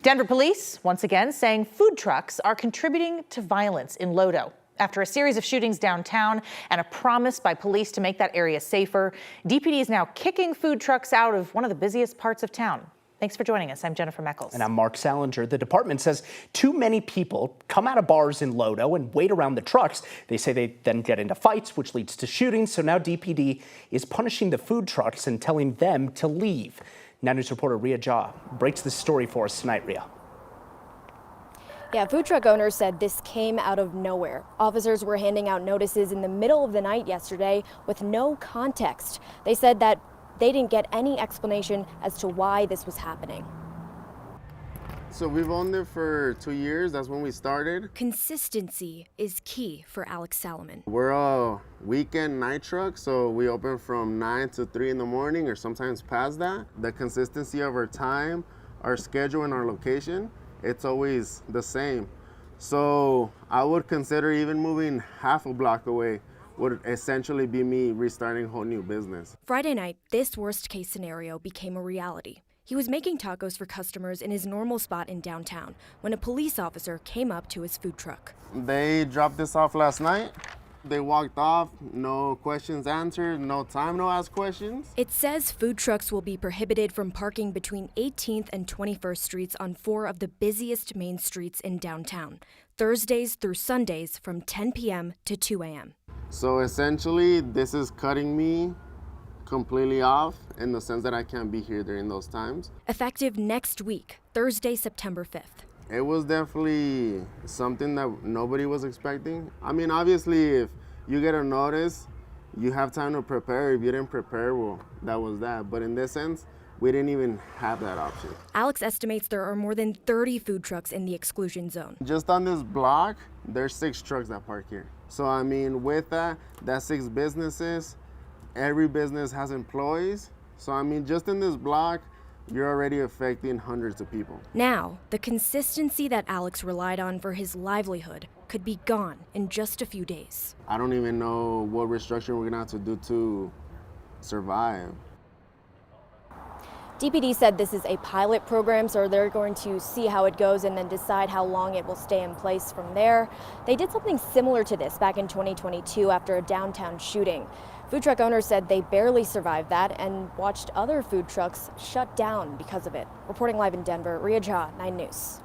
Denver police, once again, saying food trucks are contributing to violence in Lodo. After a series of shootings downtown and a promise by police to make that area safer, DPD is now kicking food trucks out of one of the busiest parts of town. Thanks for joining us. I'm Jennifer Meckles. And I'm Mark Salinger. The department says too many people come out of bars in Lodo and wait around the trucks. They say they then get into fights, which leads to shootings. So now DPD is punishing the food trucks and telling them to leave. Now News reporter Ria Jha breaks this story for us tonight. Ria. Yeah, food truck owners said this came out of nowhere. Officers were handing out notices in the middle of the night yesterday with no context. They said that they didn't get any explanation as to why this was happening. So we've owned it for 2 years. That's when we started. Consistency is key for Alex Salomon. We're a weekend night truck, so we open from 9 to 3 in the morning or sometimes past that. The consistency of our time, our schedule, and our location, it's always the same. So I would consider even moving half a block away would essentially be me restarting a whole new business. Friday night, this worst case scenario became a reality. He was making tacos for customers in his normal spot in downtown when a police officer came up to his food truck. They dropped this off last night. They walked off, no questions answered, no time to ask questions. It says food trucks will be prohibited from parking between 18th and 21st Streets on 4 of the busiest main streets in downtown, Thursdays through Sundays from 10 p.m. to 2 a.m. So essentially, this is cutting me completely off in the sense that I can't be here during those times. Effective next week, Thursday, September 5th. It was definitely something that nobody was expecting. I mean, obviously, if you get a notice, you have time to prepare. If you didn't prepare, well, that was that. But in this sense, we didn't even have that option. Alex estimates there are more than 30 food trucks in the exclusion zone. Just on this block, there's 6 trucks that park here. So, I mean, with that, that's 6 businesses. Every business has employees. So, I mean, just in this block, you're already affecting hundreds of people. Now, the consistency that Alex relied on for his livelihood could be gone in just a few days. I don't even know what restructuring we're gonna have to do to survive. DPD said this is a pilot program, so they're going to see how it goes and then decide how long it will stay in place from there. They did something similar to this back in 2022 after a downtown shooting. Food truck owners said they barely survived that and watched other food trucks shut down because of it. Reporting live in Denver, Ria Jha, 9 News.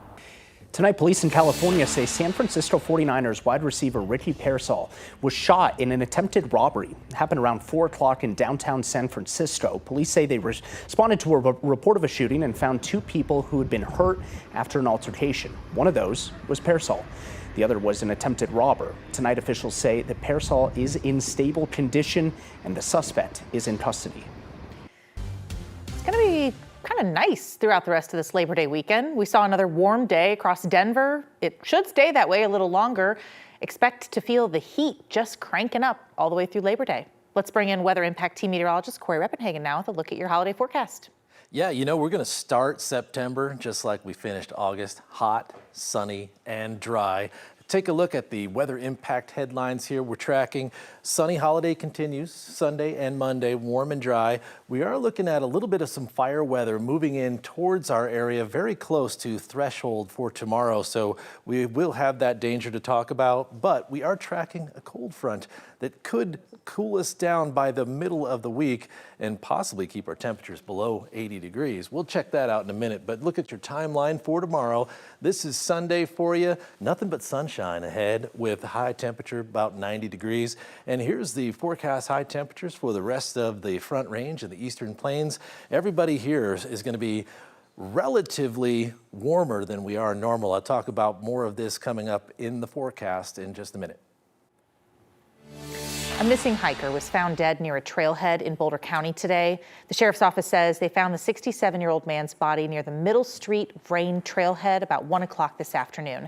Tonight, police in California say San Francisco 49ers wide receiver Ricky Pearsall was shot in an attempted robbery. It happened around 4 o'clock in downtown San Francisco. Police say they responded to a report of a shooting and found 2 people who had been hurt after an altercation. One of those was Pearsall. The other was an attempted robber. Tonight, officials say that Pearsall is in stable condition and the suspect is in custody. It's going to be kind of nice throughout the rest of this Labor Day weekend. We saw another warm day across Denver. It should stay that way a little longer. Expect to feel the heat just cranking up all the way through Labor Day. Let's bring in Weather Impact Team Meteorologist Corey Reppenhagen now with a look at your holiday forecast. Yeah, you know, we're going to start September just like we finished August, hot, sunny, and dry. Take a look at the weather impact headlines here. We're tracking sunny holiday continues Sunday and Monday, warm and dry. We are looking at a little bit of some fire weather moving in towards our area, very close to threshold for tomorrow. So we will have that danger to talk about, but we are tracking a cold front that could cool us down by the middle of the week and possibly keep our temperatures below 80 degrees. We'll check that out in a minute, but look at your timeline for tomorrow. This is Sunday for you. Nothing but sunshine ahead with high temperature about 90 degrees. And here's the forecast high temperatures for the rest of the Front Range and the Eastern Plains. Everybody here is going to be relatively warmer than we are normal. I'll talk about more of this coming up in the forecast in just a minute. A missing hiker was found dead near a trailhead in Boulder County today. The sheriff's office says they found the 67-year-old man's body near the Middle Street Vrain trailhead about 1 o'clock this afternoon.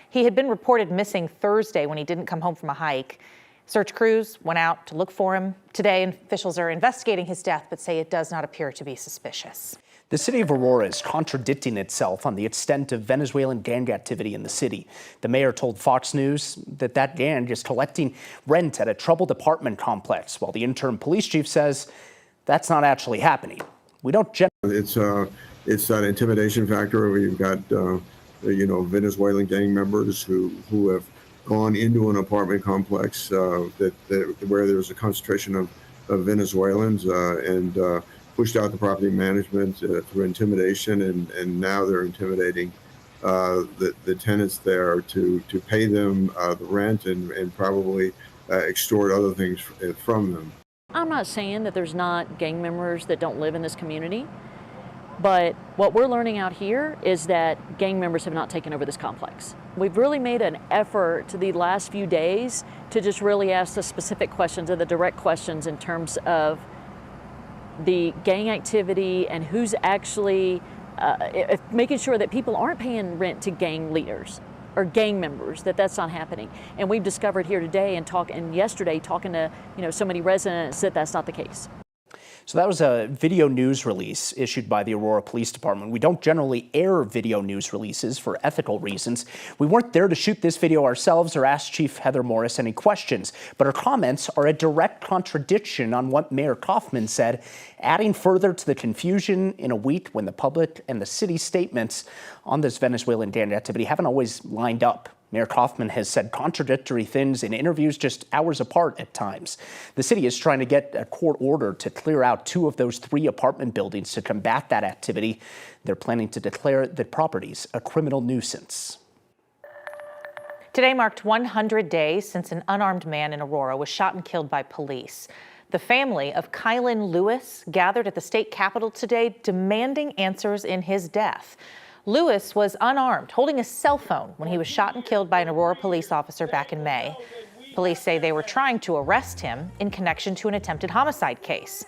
He had been reported missing Thursday when he didn't come home from a hike. Search crews went out to look for him. Today, officials are investigating his death, but say it does not appear to be suspicious. The city of Aurora is contradicting itself on the extent of Venezuelan gang activity in the city. The mayor told Fox News that gang is collecting rent at a troubled apartment complex, while the interim police chief says that's not actually happening. We don't It's it's that intimidation factor where you've got Venezuelan gang members who have gone into an apartment complex where there's a concentration of Venezuelans and pushed out the property management through intimidation, and now they're intimidating the tenants there to pay them the rent and probably extort other things from them. I'm not saying that there's not gang members that don't live in this community, but what we're learning out here is that gang members have not taken over this complex. We've really made an effort to the last few days to just really ask the specific questions and the direct questions in terms of the gang activity and who's actually making sure that people aren't paying rent to gang leaders or gang members, that's not happening. And we've discovered here today and yesterday talking to so many residents that that's not the case. So that was a video news release issued by the Aurora Police Department. We don't generally air video news releases for ethical reasons. We weren't there to shoot this video ourselves or ask Chief Heather Morris any questions, but her comments are a direct contradiction on what Mayor Kaufman said, adding further to the confusion in a week when the public and the city's statements on this Venezuelan gang activity haven't always lined up. Mayor Kaufman has said contradictory things in interviews just hours apart at times. The city is trying to get a court order to clear out 2 of those 3 apartment buildings to combat that activity. They're planning to declare the properties a criminal nuisance. Today marked 100 days since an unarmed man in Aurora was shot and killed by police. The family of Kylan Lewis gathered at the state capitol today demanding answers in his death. Lewis was unarmed, holding a cell phone when he was shot and killed by an Aurora police officer back in May. Police say they were trying to arrest him in connection to an attempted homicide case.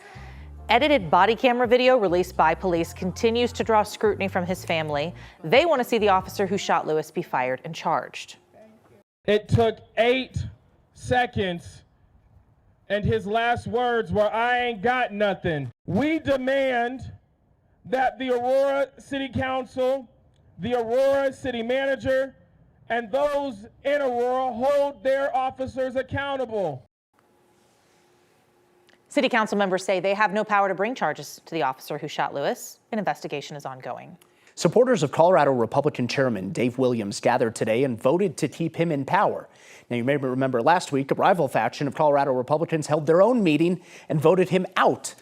Edited body camera video released by police continues to draw scrutiny from his family. They want to see the officer who shot Lewis be fired and charged. It took 8 seconds, and his last words were, "I ain't got nothing." We demand that the Aurora City Council, the Aurora City Manager, and those in Aurora hold their officers accountable. City council members say they have no power to bring charges to the officer who shot Lewis. An investigation is ongoing. Supporters of Colorado Republican Chairman Dave Williams gathered today and voted to keep him in power. Now, you may remember last week, a rival faction of Colorado Republicans held their own meeting and voted him out.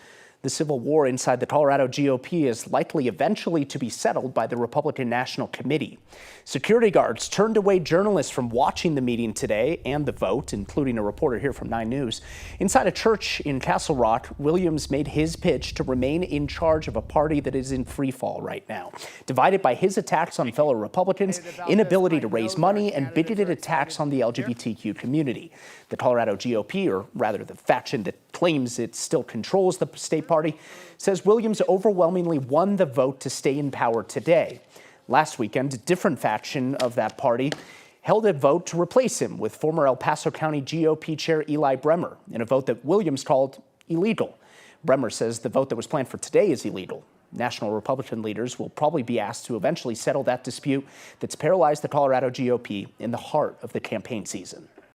The civil war inside the Colorado GOP is likely eventually to be settled by the Republican National Committee. Security guards turned away journalists from watching the meeting today and the vote, including a reporter here from 9 News. Inside a church in Castle Rock, Williams made his pitch to remain in charge of a party that is in free fall right now, divided by his attacks on fellow Republicans, inability to raise money, and bigoted attacks on the LGBTQ community. The Colorado GOP, or rather the faction that claims it still controls the state party, says Williams overwhelmingly won the vote to stay in power today. Last weekend, a different faction of that party held a vote to replace him with former El Paso County GOP Chair Eli Bremer in a vote that Williams called illegal. Bremer says the vote that was planned for today is illegal. National Republican leaders will probably be asked to eventually settle that dispute that's paralyzed the Colorado GOP in the heart of the campaign season.